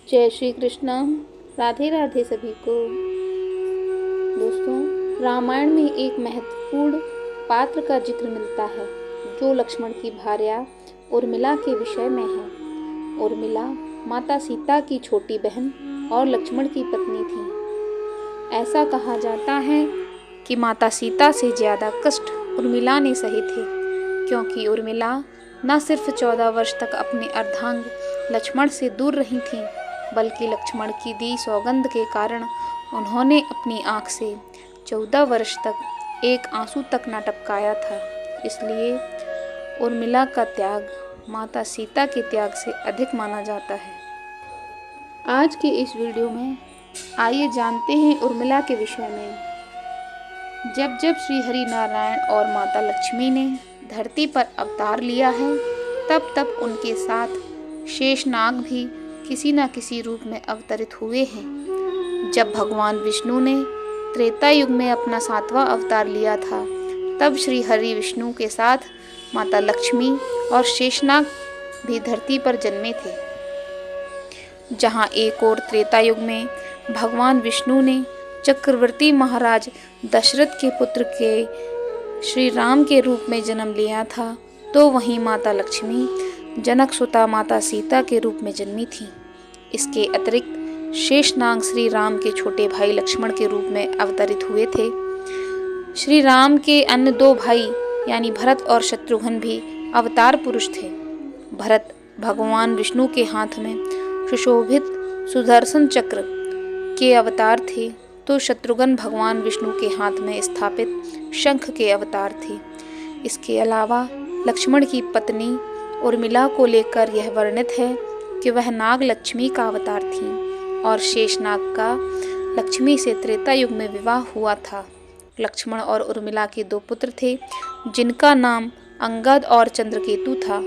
जय श्री कृष्ण। राधे राधे सभी को। दोस्तों, रामायण में एक महत्वपूर्ण पात्र का जिक्र मिलता है जो लक्ष्मण की भार्या उर्मिला के विषय में है। उर्मिला माता सीता की छोटी बहन और लक्ष्मण की पत्नी थी। ऐसा कहा जाता है कि माता सीता से ज़्यादा कष्ट उर्मिला ने सहे थे, क्योंकि उर्मिला न सिर्फ 14 वर्ष तक अपने अर्धांग लक्ष्मण से दूर रही थीं, बल्कि लक्ष्मण की दी सौगंध के कारण उन्होंने अपनी आँख से 14 वर्ष तक एक आंसू तक न टपकाया था। इसलिए उर्मिला का त्याग माता सीता के त्याग से अधिक माना जाता है। आज के इस वीडियो में आइए जानते हैं उर्मिला के विषय में। जब जब श्री हरि नारायण और माता लक्ष्मी ने धरती पर अवतार लिया है, तब तब उनके साथ शेषनाग भी किसी न किसी रूप में अवतरित हुए हैं। जब भगवान विष्णु ने त्रेता युग में अपना 7वां अवतार लिया था, तब श्री हरि विष्णु के साथ माता लक्ष्मी और शेषनाग भी धरती पर जन्मे थे। जहाँ एक और त्रेता युग में भगवान विष्णु ने चक्रवर्ती महाराज दशरथ के पुत्र के श्री राम के रूप में जन्म लिया था, तो वहीं माता लक्ष्मी जनक सुता माता सीता के रूप में जन्मी थी। इसके अतिरिक्त शेषनाग श्री राम के छोटे भाई लक्ष्मण के रूप में अवतरित हुए थे। श्री राम के अन्य 2 भाई यानी भरत और शत्रुघ्न भी अवतार पुरुष थे। भरत भगवान विष्णु के हाथ में सुशोभित सुदर्शन चक्र के अवतार थे, तो शत्रुघ्न भगवान विष्णु के हाथ में स्थापित शंख के अवतार थे। इसके अलावा लक्ष्मण की पत्नी उर्मिला को लेकर यह वर्णित है कि वह नाग लक्ष्मी का अवतार थी और शेषनाग का लक्ष्मी से त्रेता युग में विवाह हुआ था। लक्ष्मण और उर्मिला के 2 पुत्र थे, जिनका नाम अंगद और चंद्रकेतु था।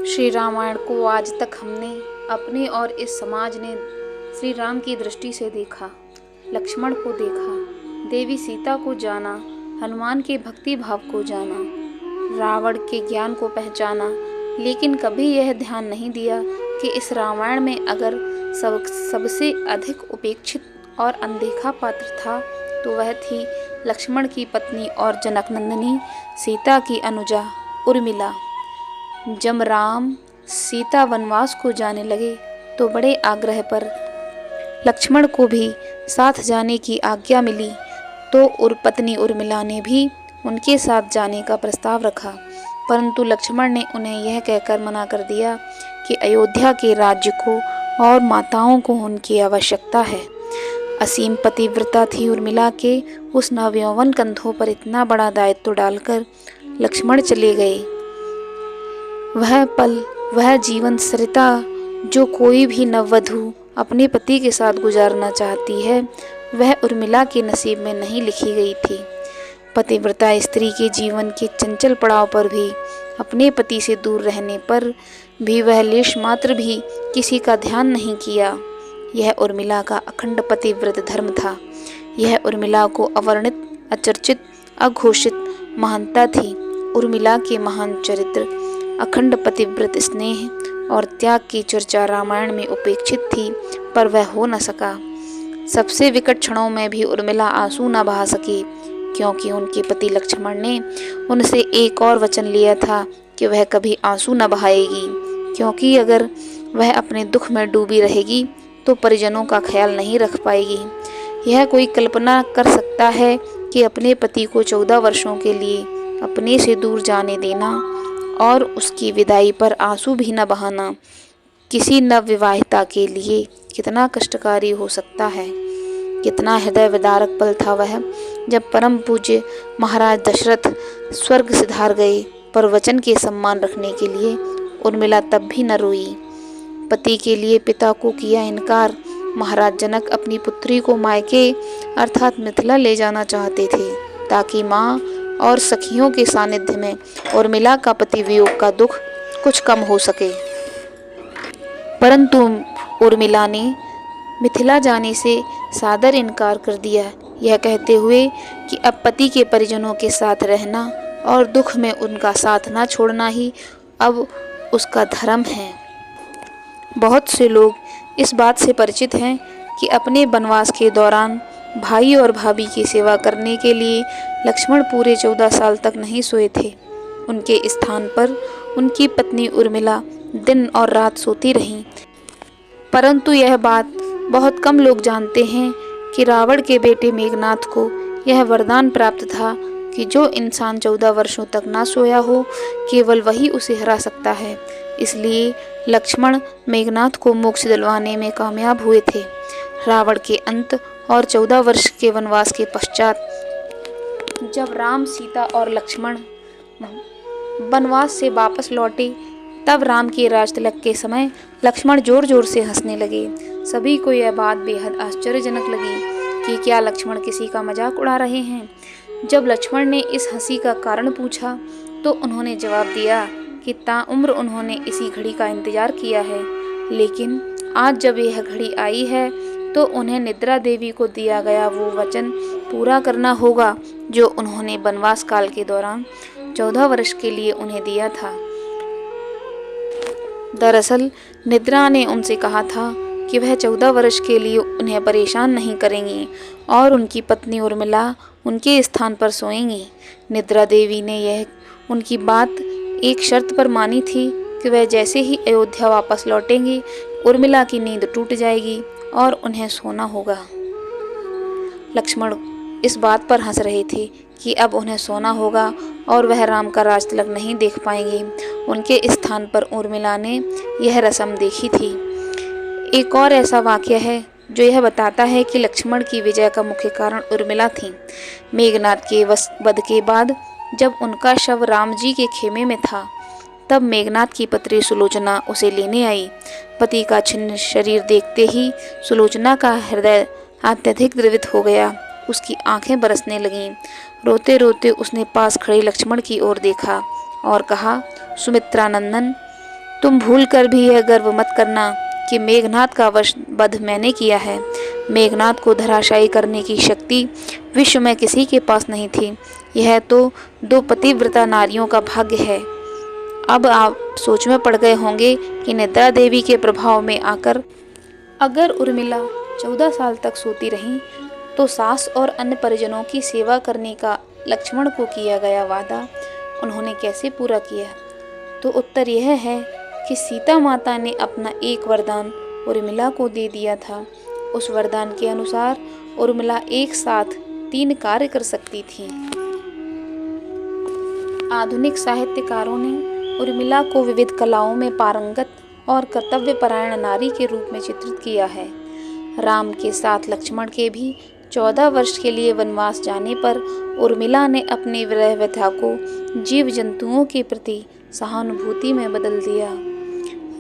श्री रामायण को आज तक हमने अपने और इस समाज ने श्री राम की दृष्टि से देखा, लक्ष्मण को देखा, देवी सीता को जाना, हनुमान के भक्ति भाव को जाना, रावण के ज्ञान को पहचाना, लेकिन कभी यह ध्यान नहीं दिया कि इस रामायण में अगर सबसे अधिक उपेक्षित और अनदेखा पात्र था, तो वह थी लक्ष्मण की पत्नी और जनकनंदिनी सीता की अनुजा उर्मिला। जब राम सीता वनवास को जाने लगे, तो बड़े आग्रह पर लक्ष्मण को भी साथ जाने की आज्ञा मिली, तो पत्नी उर्मिला ने भी उनके साथ जाने का प्रस्ताव रखा, परंतु लक्ष्मण ने उन्हें यह कहकर मना कर दिया कि अयोध्या के राज्य को और माताओं को उनकी आवश्यकता है। असीम पतिव्रता थी उर्मिला के उस नवयौवन कंधों पर इतना बड़ा दायित्व डालकर लक्ष्मण चले गए। वह पल, वह जीवन सरिता जो कोई भी नववधू अपने पति के साथ गुजारना चाहती है, वह उर्मिला के नसीब में नहीं लिखी गई थी। पतिव्रता स्त्री के जीवन के चंचल पड़ाव पर भी अपने पति से दूर रहने पर भी वह लेश मात्र भी किसी का ध्यान नहीं किया। यह उर्मिला का अखंड पतिव्रत धर्म था। यह उर्मिला को अवर्णित, अचर्चित, अघोषित महानता थी। उर्मिला के महान चरित्र, अखंड पतिव्रत स्नेह और त्याग की चर्चा रामायण में उपेक्षित थी, पर वह हो न सका। सबसे विकट क्षणों में भी उर्मिला आंसू न बहा सकी, क्योंकि उनके पति लक्ष्मण ने उनसे एक और वचन लिया था कि वह कभी आंसू न बहाएगी, क्योंकि अगर वह अपने दुख में डूबी रहेगी तो परिजनों का ख्याल नहीं रख पाएगी। यह कोई कल्पना कर सकता है कि अपने पति को 14 वर्षों के लिए अपने से दूर जाने देना और उसकी विदाई पर आंसू भी न बहाना किसी नवविवाहिता के लिए कितना कष्टकारी हो सकता है। कितना हृदय विदारक पल था वह, जब परम पूज्य महाराज दशरथ स्वर्ग सिधार गए, पर वचन के सम्मान रखने के लिए उर्मिला तब भी न रोई। पति के लिए पिता को किया इनकार। महाराज जनक अपनी पुत्री को मायके अर्थात मिथिला ले जाना चाहते थे, ताकि माँ और सखियों के सानिध्य में उर्मिला का पति वियोग का दुख कुछ कम हो सके। परंतु उर्मिला ने मिथिला जाने से सादर इनकार कर दिया, यह कहते हुए कि अब पति के परिजनों के साथ रहना और दुख में उनका साथ ना छोड़ना ही अब उसका धर्म है। बहुत से लोग इस बात से परिचित हैं कि अपने वनवास के दौरान भाई और भाभी की सेवा करने के लिए लक्ष्मण पूरे 14 साल तक नहीं सोए थे। उनके स्थान पर उनकी पत्नी उर्मिला दिन और रात सोती रहीं। परंतु यह बात बहुत कम लोग जानते हैं कि रावण के बेटे मेघनाथ को यह वरदान प्राप्त था कि जो इंसान 14 वर्षों तक ना सोया हो, केवल वही उसे हरा सकता है। इसलिए लक्ष्मण मेघनाथ को मोक्ष दिलवाने में कामयाब हुए थे। रावण के अंत और 14 वर्ष के वनवास के पश्चात जब राम, सीता और लक्ष्मण वनवास से वापस लौटे, तब राम के राजतिलक के समय लक्ष्मण जोर जोर से हंसने लगे। सभी को यह बात बेहद आश्चर्यजनक लगी कि क्या लक्ष्मण किसी का मजाक उड़ा रहे हैं। जब लक्ष्मण ने इस हंसी का कारण पूछा तो उन्होंने जवाब दिया कि ताउम्र उन्होंने इसी घड़ी का इंतजार किया है, लेकिन आज जब यह घड़ी आई है तो उन्हें निद्रा देवी को दिया गया वो वचन पूरा करना होगा जो उन्होंने वनवास काल के दौरान 14 वर्ष के लिए उन्हें दिया था। दरअसल निद्रा ने उनसे कहा था कि वह 14 वर्ष के लिए उन्हें परेशान नहीं करेंगी और उनकी पत्नी उर्मिला उनके स्थान पर सोएंगी। निद्रा देवी ने यह उनकी बात एक शर्त पर मानी थी कि वह जैसे ही अयोध्या वापस लौटेंगी, उर्मिला की नींद टूट जाएगी और उन्हें सोना होगा। लक्ष्मण इस बात पर हंस रहे थे कि अब उन्हें सोना होगा और वह राम का राजतिलक नहीं देख पाएंगे। उनके स्थान पर उर्मिला ने यह रस्म देखी थी। एक और ऐसा वाक्य है जो यह बताता है कि लक्ष्मण की विजय का मुख्य कारण उर्मिला थी। मेघनाथ के वध के बाद जब उनका शव राम जी के खेमे में था, तब मेघनाथ की पत्नी सुलोचना उसे लेने आई। पति का छिन्न शरीर देखते ही सुलोचना का हृदय अत्यधिक द्रवित हो गया। उसकी आंखें बरसने लगीं। रोते रोते उसने पास खड़े लक्ष्मण की ओर देखा और कहा, सुमित्रा नंदन, तुम भूल कर भी यह गर्व मत करना कि मेघनाथ का वध मैंने किया है। मेघनाथ को धराशायी करने की शक्ति विश्व में किसी के पास नहीं थी। यह तो 2 पतिव्रता नारियों का भाग्य है। अब आप सोच में पड़ गए होंगे कि निद्रा देवी के प्रभाव में आकर अगर उर्मिला 14 साल तक सोती रहीं तो सास और अन्य परिजनों की सेवा करने का लक्ष्मण को किया गया वादा उन्होंने कैसे पूरा किया। तो उत्तर यह है कि सीता माता ने अपना एक वरदान उर्मिला को दे दिया था। उस वरदान के अनुसार उर्मिला एक साथ 3 कार्य कर सकती थी। आधुनिक साहित्यकारों ने उर्मिला को विविध कलाओं में पारंगत और कर्तव्यपरायण नारी के रूप में चित्रित किया है। राम के साथ लक्ष्मण के भी 14 वर्ष के लिए वनवास जाने पर उर्मिला ने अपनी विरह व्यथा को जीव जंतुओं के प्रति सहानुभूति में बदल दिया।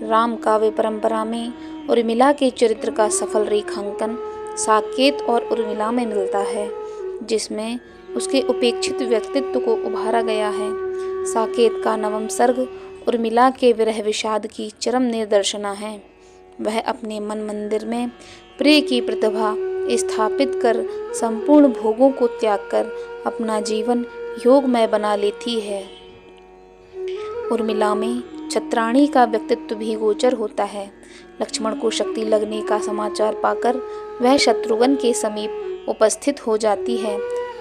राम काव्य परंपरा में उर्मिला के चरित्र का सफल रेखांकन साकेत और उर्मिला में मिलता है, जिसमें उसके उपेक्षित व्यक्तित्व को उभारा गया है। साकेत का नवम सर्ग उर्मिला के विरह विषाद की चरम निदर्शना है। वह अपने मन मंदिर में प्रिय की प्रतिभा स्थापित कर संपूर्ण भोगों को त्याग कर अपना जीवन योगमय बना लेती है। उर्मिला में छत्राणी का व्यक्तित्व भी गोचर होता है। लक्ष्मण को शक्ति लगने का समाचार पाकर वह शत्रुघ्न के समीप उपस्थित हो जाती है।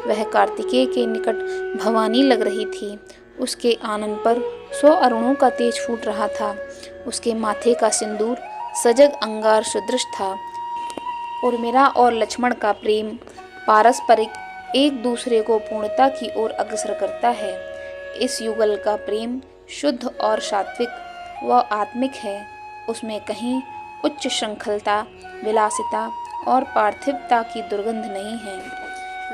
वह कार्तिकेय के निकट भवानी लग रही थी। उसके आनन पर 100 अरुणों का तेज फूट रहा था। उसके माथे का सिंदूर सजग अंगार सदृश था। उर्मिला और लक्ष्मण का प्रेम पारस्परिक एक दूसरे को पूर्णता की ओर अग्रसर करता है। इस युगल का प्रेम शुद्ध और सात्विक व आत्मिक है। उसमें कहीं उच्च श्रृंखलता, विलासिता और पार्थिवता की दुर्गंध नहीं है।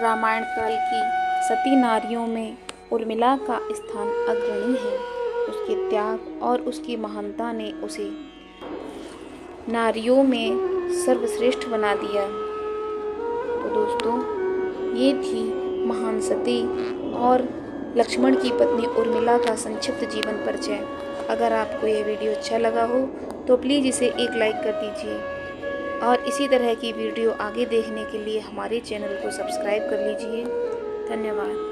रामायण काल की सती नारियों में उर्मिला का स्थान अग्रणी है। उसके त्याग और उसकी महानता ने उसे नारियों में सर्वश्रेष्ठ बना दिया। तो दोस्तों, ये थी महान सती और लक्ष्मण की पत्नी उर्मिला का संक्षिप्त जीवन परिचय। अगर आपको यह वीडियो अच्छा लगा हो तो प्लीज़ इसे एक लाइक कर दीजिए और इसी तरह की वीडियो आगे देखने के लिए हमारे चैनल को सब्सक्राइब कर लीजिए। धन्यवाद।